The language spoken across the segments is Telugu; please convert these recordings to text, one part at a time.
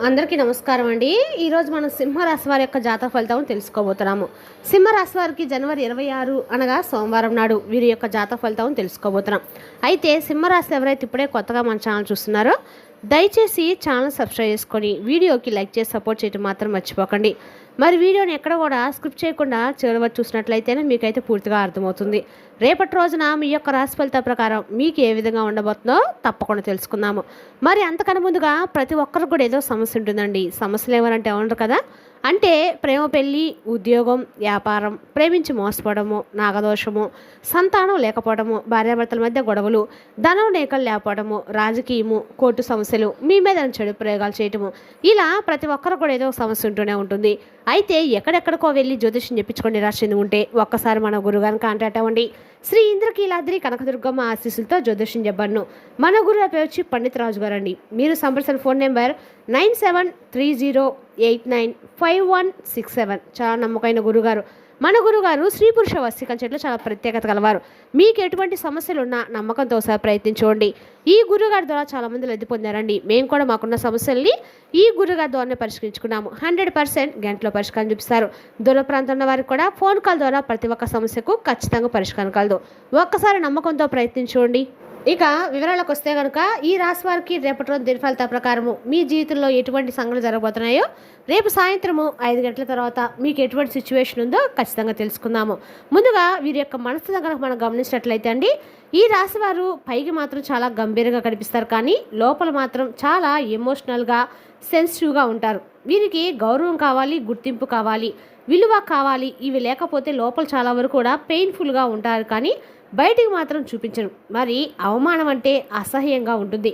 అందరికీ నమస్కారం అండి. ఈరోజు మనం సింహరాశి వారి యొక్క జాతక ఫలితం తెలుసుకోబోతున్నాము. సింహరాశి వారికి జనవరి 26 అనగా సోమవారం నాడు వీరి యొక్క జాతక ఫలితం తెలుసుకోబోతున్నాం. అయితే సింహరాశి ఎవరైతే ఇప్పుడే కొత్తగా మన ఛానల్ చూస్తున్నారో దయచేసి ఛానల్ సబ్స్క్రైబ్ చేసుకొని వీడియోకి లైక్ చేసి సపోర్ట్ చేయడం మాత్రం మర్చిపోకండి. మరి వీడియోని ఎక్కడ కూడా స్కిప్ చేయకుండా చివరి వరకు చూసినట్లయితేనే మీకైతే పూర్తిగా అర్థమవుతుంది. రేపటి రోజున మీ యొక్క రాశి ఫలితాల ప్రకారం మీకు ఏ విధంగా ఉండబోతుందో తప్పకుండా తెలుసుకుందాము. మరి అంతకన్నా ముందుగా ప్రతి ఒక్కరికి కూడా ఏదో సమస్య ఉంటుందండి. సమస్యలు ఏమనంటే ఉండరు కదా, అంటే ప్రేమ, పెళ్ళి, ఉద్యోగం, వ్యాపారం, ప్రేమించి మోసపోవడము, నాగదోషము, సంతానం లేకపోవడము, భార్యాభర్తల మధ్య గొడవలు, ధనం నేకలు లేకపోవడము, రాజకీయము, కోర్టు సమస్యలు, మీ మీద చెడు ప్రయోగాలు చేయటము, ఇలా ప్రతి ఒక్కరు కూడా ఏదో సమస్య ఉంటూనే ఉంటుంది. అయితే ఎక్కడెక్కడికో వెళ్ళి జ్యోతిష్యం చెప్పించుకొని నిరాశ చెంది ఉంటే ఒక్కసారి మన గురుగారిని కాంటాక్ట్ అవ్వండి. శ్రీ ఇంద్రకీలాద్రి కనకదుర్గమ్మ ఆశీస్సులతో జ్యోతిష్యం చెప్పను. మన గురువు పేరు వచ్చి పండిత్ రాజు గారు అండి. మీరు సంప్రదించిన ఫోన్ నెంబర్ 9730895167. చాలా నమ్మకమైన గురుగారు. మన గురుగారు స్త్రీ పురుష వశీకరణ చెట్లు చాలా ప్రత్యేకత కలవారు. మీకు ఎటువంటి సమస్యలు ఉన్నా నమ్మకంతో ఒకసారి ప్రయత్నించుకోండి. ఈ గురుగారి ద్వారా చాలామంది లబ్ధి పొందారండి. మేము కూడా మాకున్న సమస్యల్ని ఈ గురుగారి ద్వారానే పరిష్కరించుకున్నాము. 100% గంటలో పరిష్కారం చూపిస్తారు. దూర ప్రాంతం ఉన్న వారికి కూడా ఫోన్ కాల్ ద్వారా ప్రతి ఒక్క సమస్యకు ఖచ్చితంగా పరిష్కారం కలదు. ఒక్కసారి నమ్మకంతో ప్రయత్నించుకోండి. ఇక వివరాలకు వస్తే కనుక ఈ రాశి వారికి రేపటి రోజు దిన ఫలితాల ప్రకారము మీ జీవితంలో ఎటువంటి సంఘటనలు జరగబోతున్నాయో రేపు సాయంత్రము 5 గంటల తర్వాత మీకు ఎటువంటి సిచ్యువేషన్ ఉందో ఖచ్చితంగా తెలుసుకుందాము. ముందుగా వీరి యొక్క మనసు కనుక మనం గమనించినట్లయితే అండి, ఈ రాశి వారు పైకి మాత్రం చాలా గంభీరంగా కనిపిస్తారు, కానీ లోపల మాత్రం చాలా ఎమోషనల్గా, సెన్సిటివ్గా ఉంటారు. వీరికి గౌరవం కావాలి, గుర్తింపు కావాలి, విలువ కావాలి. ఇవి లేకపోతే లోపల చాలా వరకు కూడా పెయిన్ఫుల్గా ఉంటారు, కానీ బయటికి మాత్రం చూపించరు. మరి అవమానం అంటే అసహ్యంగా ఉంటుంది,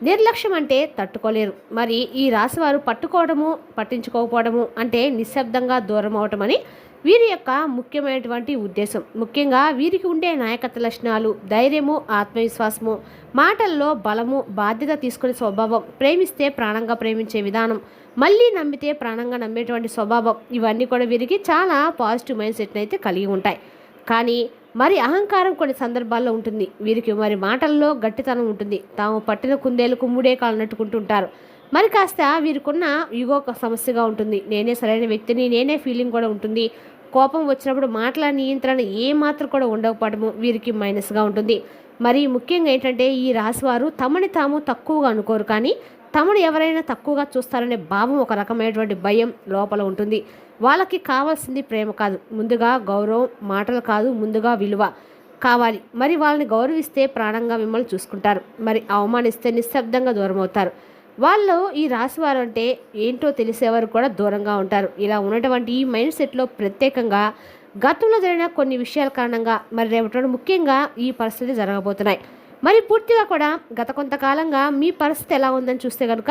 నిర్లక్ష్యం అంటే తట్టుకోలేరు. మరి ఈ రాశివారు పట్టుకోవడము, పట్టించుకోకపోవడము అంటే నిశ్శబ్దంగా దూరం అవటం అని వీరి యొక్క ముఖ్యమైనటువంటి ఉద్దేశం. ముఖ్యంగా వీరికి ఉండే నాయకత్వ లక్షణాలు ధైర్యము, ఆత్మవిశ్వాసము, మాటల్లో బలము, బాధ్యత తీసుకునే స్వభావం, ప్రేమిస్తే ప్రాణంగా ప్రేమించే విధానం, మళ్ళీ నమ్మితే ప్రాణంగా నమ్మేటువంటి స్వభావం, ఇవన్నీ కూడా వీరికి చాలా పాజిటివ్ మైండ్ సెట్ని అయితే కలిగి ఉంటాయి. కానీ మరి అహంకారం కొన్ని సందర్భాల్లో ఉంటుంది. వీరికి మరి మాటల్లో గట్టితనం ఉంటుంది. తాము పట్టిన కుందేలకు మూడే కాలు నట్టుకుంటుంటారు. మరి కాస్త వీరికున్న ఈగో సమస్యగా ఉంటుంది. నేనే సరైన వ్యక్తిని, నేనే ఫీలింగ్ కూడా ఉంటుంది. కోపం వచ్చినప్పుడు మాటల నియంత్రణ ఏమాత్రం కూడా ఉండకపోవడము వీరికి మైనస్గా ఉంటుంది. మరి ముఖ్యంగా ఏంటంటే ఈ రాశివారు తమని తాము తక్కువగా అనుకోరు, కానీ తమను ఎవరైనా తక్కువగా చూస్తారనే భావం, ఒక రకమైనటువంటి భయం లోపల ఉంటుంది. వాళ్ళకి కావాల్సింది ప్రేమ కాదు, ముందుగా గౌరవం, మాటలు కాదు, ముందుగా విలువ కావాలి. మరి వాళ్ళని గౌరవిస్తే ప్రాణంగా మిమ్మల్ని చూసుకుంటారు. మరి అవమానిస్తే నిశ్శబ్దంగా దూరం అవుతారు. వాళ్ళు ఈ రాశివారు అంటే ఏంటో తెలిసేవారు కూడా దూరంగా ఉంటారు. ఇలా ఉన్నటువంటి ఈ మైండ్ సెట్లో ప్రత్యేకంగా గతంలో జరిగిన కొన్ని విషయాల కారణంగా మరి రేపటి ముఖ్యంగా ఈ పరిస్థితి జరగబోతున్నాయి. మరి పూర్తిగా కూడా గత కొంతకాలంగా మీ పరిస్థితి ఎలా ఉందని చూస్తే కనుక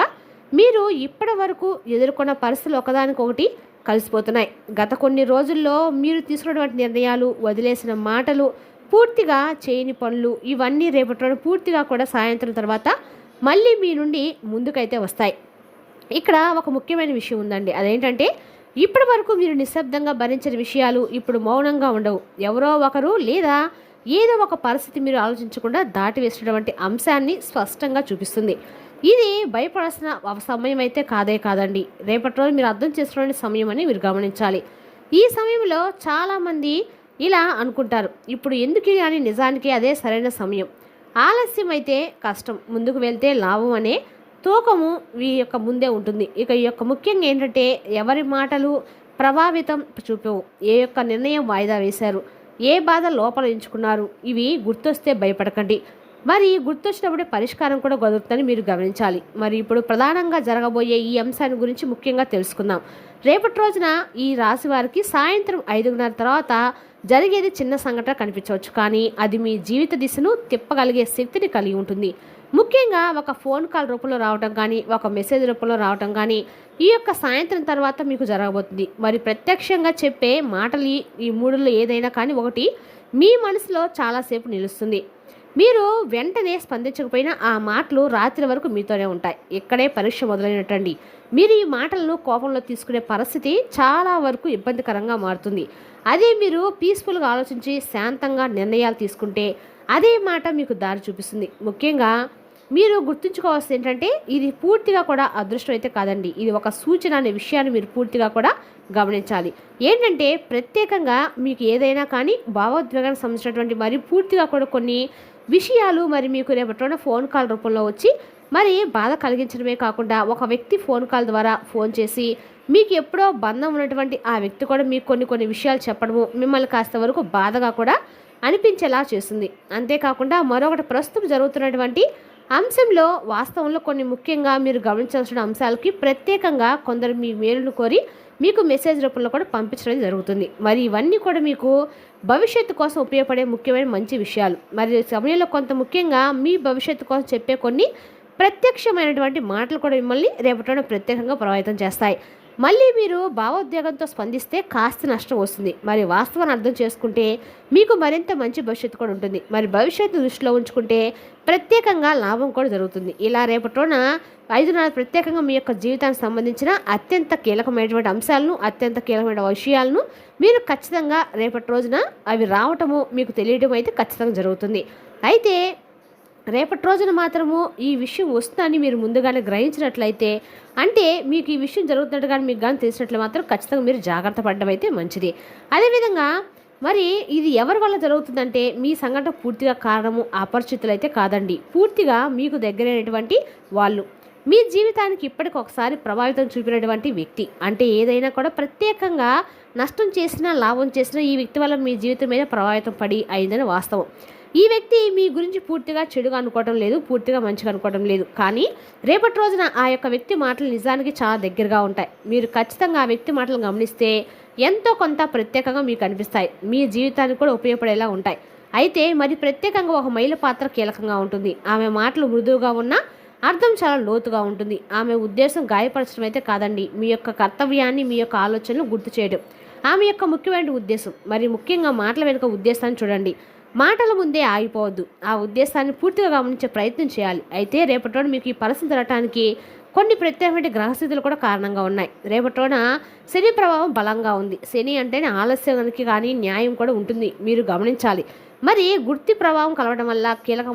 మీరు ఇప్పటి వరకు ఎదుర్కొన్న పరిస్థితులు ఒకదానికొకటి కలిసిపోతున్నాయి. గత కొన్ని రోజుల్లో మీరు తీసుకున్నటువంటి నిర్ణయాలు, వదిలేసిన మాటలు, పూర్తిగా చేయని పనులు, ఇవన్నీ రేపటి పూర్తిగా కూడా సాయంత్రం తర్వాత మళ్ళీ మీ నుండి ముందుకైతే వస్తాయి. ఇక్కడ ఒక ముఖ్యమైన విషయం ఉందండి. అదేంటంటే ఇప్పటి వరకు మీరు నిశ్శబ్దంగా భరించిన విషయాలు ఇప్పుడు మౌనంగా ఉండవు. ఎవరో ఒకరు లేదా ఏదో ఒక పరిస్థితి మీరు ఆలోచించకుండా దాటివేసినటువంటి అంశాన్ని స్పష్టంగా చూపిస్తుంది. ఇది భయపడాల్సిన సమయం అయితే కాదండి. రేపటి రోజు మీరు అర్థం చేసుకునే సమయం అని మీరు గమనించాలి. ఈ సమయంలో చాలామంది ఇలా అనుకుంటారు, ఇప్పుడు ఎందుకు అని. నిజానికి అదే సరైన సమయం. ఆలస్యం అయితే కష్టం, ముందుకు వెళ్తే లాభం అనే తూకము ఈ యొక్క ముందే ఉంటుంది. ఇక ఈ యొక్క ముఖ్యంగా ఏంటంటే ఎవరి మాటలు ప్రభావితం చూపవు, ఏ యొక్క నిర్ణయం వాయిదా వేశారు, ఏ బాధ లోపల ఎంచుకున్నారు, ఇవి గుర్తొస్తే భయపడకండి. మరి గుర్తొచ్చినప్పుడే పరిష్కారం కూడా కుదురుతుందని మీరు గమనించాలి. మరి ఇప్పుడు ప్రధానంగా జరగబోయే ఈ అంశాన్ని గురించి ముఖ్యంగా తెలుసుకుందాం. రేపటి రోజున ఈ రాశి వారికి సాయంత్రం 5:30 తర్వాత జరిగేది చిన్న సంఘటన కనిపించవచ్చు, కానీ అది మీ జీవిత దిశను తిప్పగలిగే శక్తిని కలిగి ఉంటుంది. ముఖ్యంగా ఒక ఫోన్ కాల్ రూపంలో రావటం కానీ, ఒక మెసేజ్ రూపంలో రావటం కానీ ఈ యొక్క సాయంత్రం తర్వాత మీకు జరగబోతుంది. మరి ప్రత్యక్షంగా చెప్పే మాటలు ఈ మూడులో ఏదైనా కానీ ఒకటి మీ మనసులో చాలాసేపు నిలుస్తుంది. మీరు వెంటనే స్పందించకపోయినా ఆ మాటలు రాత్రి వరకు మీతోనే ఉంటాయి. ఇక్కడే పరీక్ష మొదలైనట్టండి. మీరు ఈ మాటలను కోపంలో తీసుకునే పరిస్థితి చాలా వరకు ఇబ్బందికరంగా మారుతుంది. అదే మీరు పీస్ఫుల్గా ఆలోచించి శాంతంగా నిర్ణయాలు తీసుకుంటే అదే మాట మీకు దారి చూపిస్తుంది. ముఖ్యంగా మీరు గుర్తుంచుకోవాల్సింది ఏంటంటే ఇది పూర్తిగా కూడా అదృష్టం అయితే కాదండి. ఇది ఒక సూచన అనే విషయాన్ని మీరు పూర్తిగా కూడా గమనించాలి. ఏంటంటే ప్రత్యేకంగా మీకు ఏదైనా కానీ భావోద్వేగానికి సంబంధించినటువంటి మరి పూర్తిగా కూడా కొన్ని విషయాలు మరి మీకు రేపటి ఫోన్ కాల్ రూపంలో వచ్చి మరి బాధ కలిగించడమే కాకుండా ఒక వ్యక్తి ఫోన్ కాల్ ద్వారా ఫోన్ చేసి మీకు ఎప్పుడో బంధం ఉన్నటువంటి ఆ వ్యక్తి కూడా మీకు కొన్ని విషయాలు చెప్పడము మిమ్మల్ని కాస్త వరకు బాధగా కూడా అనిపించేలా చేస్తుంది. అంతేకాకుండా మరొకటి ప్రస్తుతం జరుగుతున్నటువంటి అంశంలో వాస్తవంలో కొన్ని ముఖ్యంగా మీరు గమనించాల్సిన అంశాలకి ప్రత్యేకంగా కొందరు మీ మేలును కోరి మీకు మెసేజ్ రూపంలో కూడా పంపించడం జరుగుతుంది. మరి ఇవన్నీ కూడా మీకు భవిష్యత్తు కోసం ఉపయోగపడే ముఖ్యమైన మంచి విషయాలు. మరి సమయంలో కొంత ముఖ్యంగా మీ భవిష్యత్తు కోసం చెప్పే కొన్ని ప్రత్యక్షమైనటువంటి మాటలు కూడా మిమ్మల్ని రేపటి ప్రత్యేకంగా ప్రభావితం చేస్తాయి. మళ్ళీ మీరు భావోద్వేగంతో స్పందిస్తే కాస్త నష్టం వస్తుంది. మరి వాస్తవాన్ని అర్థం చేసుకుంటే మీకు మరింత మంచి భవిష్యత్తు కూడా ఉంటుంది. మరి భవిష్యత్తు దృష్టిలో ఉంచుకుంటే ప్రత్యేకంగా లాభం కూడా జరుగుతుంది. ఇలా రేపటిన 5 నెలలు ప్రత్యేకంగా మీ యొక్క జీవితానికి సంబంధించిన అత్యంత కీలకమైనటువంటి అంశాలను అత్యంత కీలకమైన విషయాలను మీరు ఖచ్చితంగా రేపటి రోజున అవి రావటము మీకు తెలియడం అయితే ఖచ్చితంగా జరుగుతుంది. అయితే రేపటి రోజున మాత్రము ఈ విషయం వస్తుందని మీరు ముందుగానే గ్రహించినట్లయితే అంటే మీకు ఈ విషయం జరుగుతున్నట్టు కానీ మీకు కానీ తెలిసినట్లు మాత్రం ఖచ్చితంగా మీరు జాగ్రత్త పడడం అయితే మంచిది. అదేవిధంగా మరి ఇది ఎవరి వల్ల జరుగుతుందంటే మీ సంఘటన పూర్తిగా కారణము అపరిచితులు అయితే కాదండి. పూర్తిగా మీకు దగ్గరైనటువంటి వాళ్ళు మీ జీవితానికి ఇప్పటికి ఒకసారి ప్రభావితం చూపినటువంటి వ్యక్తి. అంటే ఏదైనా కూడా ప్రత్యేకంగా నష్టం చేసినా లాభం చేసినా ఈ వ్యక్తి వల్ల మీ జీవితం మీద ప్రభావితం పడి అయిందని వాస్తవం. ఈ వ్యక్తి మీ గురించి పూర్తిగా చెడుగా అనుకోవడం లేదు, పూర్తిగా మంచిగా అనుకోవడం లేదు. కానీ రేపటి రోజున ఆ యొక్క వ్యక్తి మాటలు నిజానికి చాలా దగ్గరగా ఉంటాయి. మీరు ఖచ్చితంగా ఆ వ్యక్తి మాటలు గమనిస్తే ఎంతో కొంత ప్రత్యేకంగా మీకు అనిపిస్తాయి, మీ జీవితానికి కూడా ఉపయోగపడేలా ఉంటాయి. అయితే మరి ప్రత్యేకంగా ఒక మహిళ పాత్ర కీలకంగా ఉంటుంది. ఆమె మాటలు మృదువుగా ఉన్నా అర్థం చాలా లోతుగా ఉంటుంది. ఆమె ఉద్దేశం గాయపరచడం అయితే కాదండి, మీ యొక్క కర్తవ్యాన్ని మీ యొక్క ఆలోచనలు గుర్తు చేయడం ఆమె యొక్క ముఖ్యమైన ఉద్దేశం. మరి ముఖ్యంగా మాటల వెనుక ఉద్దేశాన్ని చూడండి. మాటల ముందే ఆగిపోవద్దు, ఆ ఉద్దేశాన్ని పూర్తిగా గమనించే ప్రయత్నం చేయాలి. అయితే రేపటి మీకు ఈ పరిస్థితి జరగటానికి కొన్ని ప్రత్యేకమైన గ్రహస్థితులు కూడా కారణంగా ఉన్నాయి. రేపటిన శని ప్రభావం బలంగా ఉంది. శని అంటేనే ఆలస్యానికి కానీ న్యాయం కూడా ఉంటుంది, మీరు గమనించాలి. మరి గుర్తి ప్రభావం కలవడం వల్ల కీలక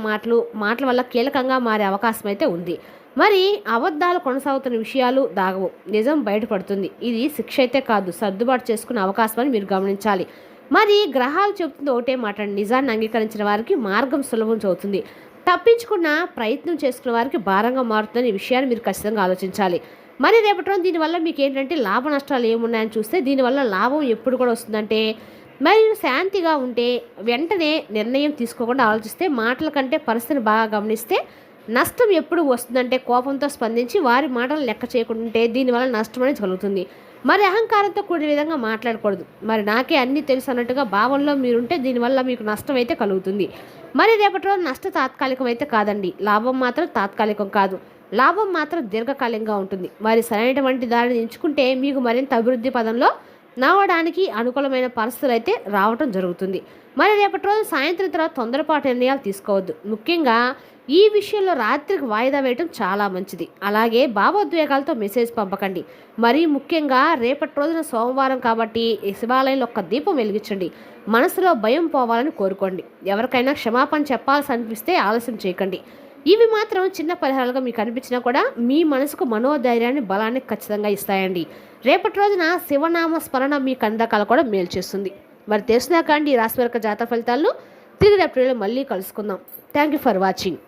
మాటల వల్ల కీలకంగా మారే అవకాశం అయితే ఉంది. మరి అబద్ధాలు కొనసాగుతున్న విషయాలు దాగవు, నిజం బయటపడుతుంది. ఇది శిక్ష అయితే కాదు, సర్దుబాటు చేసుకునే అవకాశం అని మీరు గమనించాలి. మరి గ్రహాలు చెబుతుంది ఒకటే మాట, నిజాన్ని అంగీకరించిన వారికి మార్గం సులభం అవుతుంది, తప్పించుకున్న ప్రయత్నం చేసుకున్న వారికి భారంగా మారుతుందని ఈ విషయాన్ని మీరు ఖచ్చితంగా ఆలోచించాలి. మరి రేపటి రోజు దీనివల్ల మీకు ఏంటంటే లాభ నష్టాలు ఏమున్నాయని చూస్తే దీనివల్ల లాభం ఎప్పుడు కూడా వస్తుందంటే మరి శాంతిగా ఉంటే వెంటనే నిర్ణయం తీసుకోకుండా ఆలోచిస్తే మాటల కంటే పరిస్థితిని బాగా గమనిస్తే నష్టం ఎప్పుడు వస్తుందంటే కోపంతో స్పందించి వారి మాటలు లెక్క చేయకుంటే దీనివల్ల నష్టం అనేది కలుగుతుంది. మరి అహంకారంతో కూడిన విధంగా మాట్లాడకూడదు. మరి నాకే అన్నీ తెలుసు అన్నట్టుగా భావంలో మీరుంటే దీనివల్ల మీకు నష్టం అయితే కలుగుతుంది. మరి రేపటి రోజు నష్టం తాత్కాలికం అయితే కాదండి, లాభం మాత్రం తాత్కాలికం కాదు, లాభం మాత్రం దీర్ఘకాలికంగా ఉంటుంది. మరి సరైనటువంటి దారిని ఎంచుకుంటే మీకు మరింత అభివృద్ధి పదంలో నడవడానికి అనుకూలమైన పరిస్థితులు అయితే రావటం జరుగుతుంది. మరి రేపటి రోజు సాయంత్రం తర్వాత తొందరపాటు నిర్ణయాలు తీసుకోవద్దు. ముఖ్యంగా ఈ విషయంలో రాత్రికి వాయిదా వేయటం చాలా మంచిది. అలాగే భావోద్వేగాలతో మెసేజ్ పంపకండి. మరీ ముఖ్యంగా రేపటి రోజున సోమవారం కాబట్టి శివాలయంలో ఒక్క దీపం వెలిగించండి. మనసులో భయం పోవాలని కోరుకోండి. ఎవరికైనా క్షమాపణ చెప్పాల్సి అనిపిస్తే ఆలస్యం చేయకండి. ఇవి మాత్రం చిన్న పరిహారాలుగా మీకు అనిపించినా కూడా మీ మనసుకు మనోధైర్యాన్ని బలాన్ని ఖచ్చితంగా ఇస్తాయండి. రేపటి రోజున శివనామ స్మరణ మీ కందకాలు కూడా మేలు చేస్తుంది. మరి తెలిసినాక అండి రాశి వర్గ జాతక ఫలితాలను తిరిగి రేపటి మళ్ళీ కలుసుకుందాం. Thank you for watching.